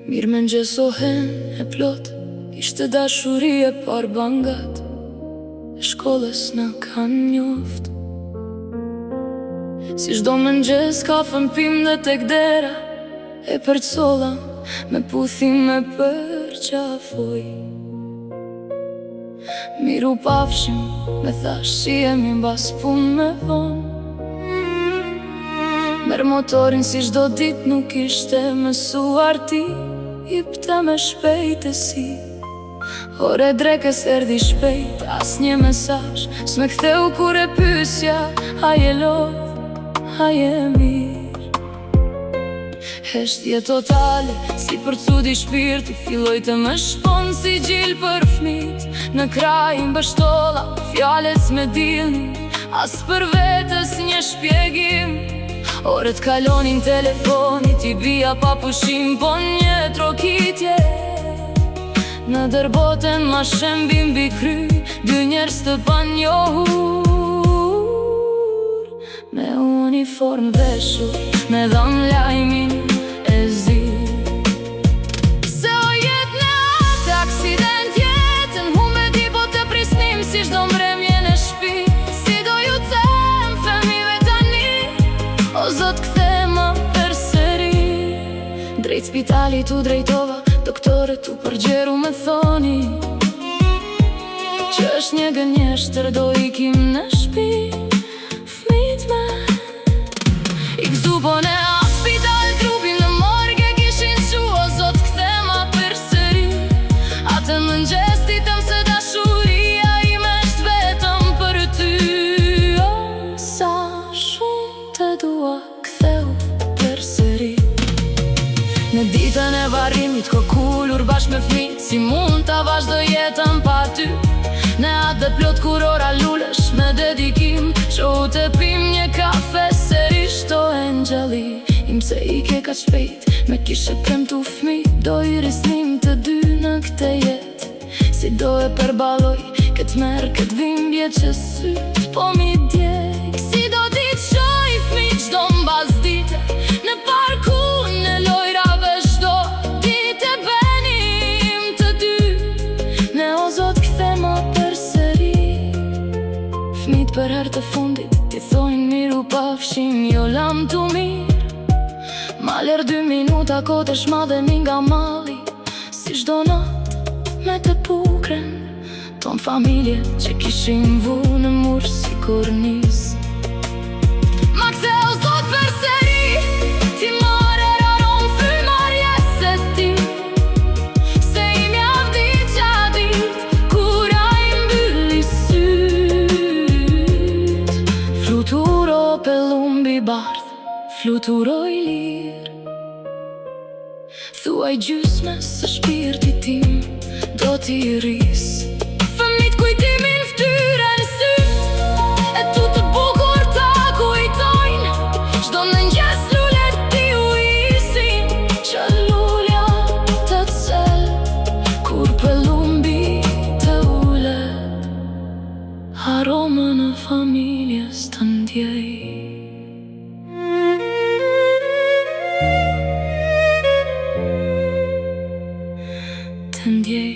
Mirë me ngjesohen e plot, ishte dashuri e par bangat, e shkollës në kanë njoft. Si shdo më ngjes kafën pim dhe tek dera, e përcolla me puthime për qafoj. Miru pafshim, me thash si jemi mbas pun me vonë. Merë motorin si shdo dit nuk ishte mësuar ti, jipte me shpejtësi. Ore drekës erdi shpejt, as një mesash s'me ktheu kur e pysja, a je lodh, a je mirë. Heshtje totale, si për cudi shpirti, filloj të më shpon si gjil për fmit. Në krajin bështolla, fjallet s'me dilni, as për vetës një shpjegim. Orët kalonin telefonit, i bia pa pushim, po një trokitje. Në dërboten ma shembim bi kry, dy njerës të panjohur. Me uniform veshur, me dhan lajmin e zi. Se o jet në atë aksident jetën, hu me di po të prisnim si shdo mremje në shpi. Si do ju them femive tani, o zot kthema për seri. Drejt spitalit u drejtova, doktorët u përgjeru me thoni që është një gënjeshtër, do ikim në shpi. Fmit me i gzu po në hospital, trupin në morge kishin qu, o zot kthema për seri. Atë më ngjes ditëm se dashuria ime është vetëm për ty. O sa shumë të dua ktheu për seri. Në ditën e varrimit kokullur bashk me fmit, si mund ta vazhdo jetën pa ty. Ne atë dhe plot kur ora lulesh me dedikim, që u të pim një kafe seri. Shto e ngjali im se i ke ka shpejt, me kishe premtu fmi, do i risnim të dy në këte jet. Si do e përballoj këtë merë, këtë dhimbje që syt po mi djek. Si do dit shoj fmi qdo mbas dite, në parku në lojrave shdo dite benim të dy. Ne o zot kthema për seri. Fmit për her të fundit ti thojnë miru pafshim, jo lam tu mirë. Maler 2 minuta kote shmadhemi nga mali, si shdo nat me të pukren. Ton familje që kishin vu në mur si kornis. Ma ktheu zot për seri, ti more raron frymarje se ti. Se i mjavdi qadit, kura i mbylli syt. Fluturo pelumbi bardh, fluturo i lirë. Thuaj gjysme së shpirti tim, do t'i ris. Fëmit kujtimin ftyren syt, e tu të bukur ta kujtojnë. Shdo në ngjes lullet ti u isin, që lulja të cel, kur pëllumbi të ullet. Aromën e familjes të ndjej. Të ndjej.